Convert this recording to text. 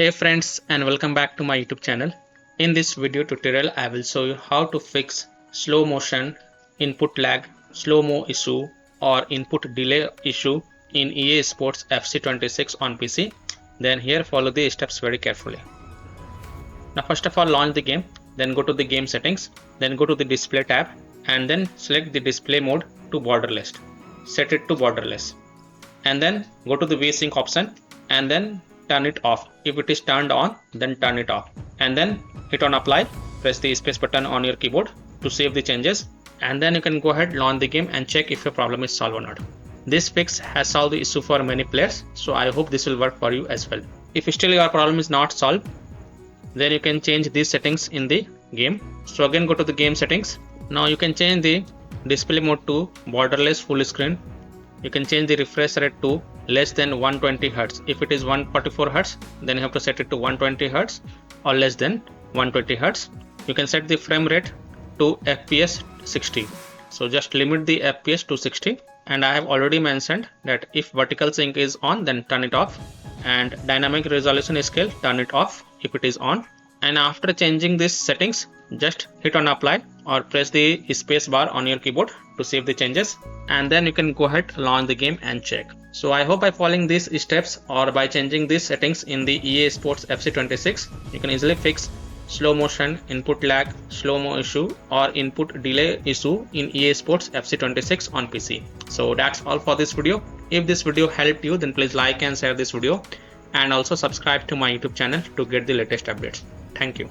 Hey friends, and welcome back to my YouTube channel. In this video tutorial I will show you how to fix slow motion, input lag, slow-mo issue or input delay issue in EA Sports FC26 on PC. Then here follow the steps very carefully. Now first of all launch the game, then go to the game settings, then go to the display tab and then select the display mode to borderless. Set it to borderless and then go to the VSync option and then turn it off. If it is turned on, then turn it off and then hit on apply. Press the space button on your keyboard to save the changes and then you can go ahead, launch the game and check if your problem is solved or not. This fix has solved the issue for many players, so I hope this will work for you as well. If still your problem is not solved, then you can change these settings in the game. So again go to the game settings. Now you can change the display mode to borderless full screen. You can change the refresh rate to less than 120 Hz. If it is 144 Hz, then you have to set it to 120 Hz or less than 120 Hz. You can set the frame rate to FPS 60. So just limit the FPS to 60. And I have already mentioned that if vertical sync is on, then turn it off, and dynamic resolution scale, turn it off if it is on. And after changing these settings, just hit on apply or press the space bar on your keyboard to save the changes, and then you can go ahead, launch the game and check. So I hope by following these steps or by changing these settings in the EA Sports FC26, you can easily fix slow motion, input lag, slow-mo issue or input delay issue in EA Sports FC26 on PC. So that's all for this video. If this video helped you, then please like and share this video and also subscribe to my YouTube channel to get the latest updates. Thank you.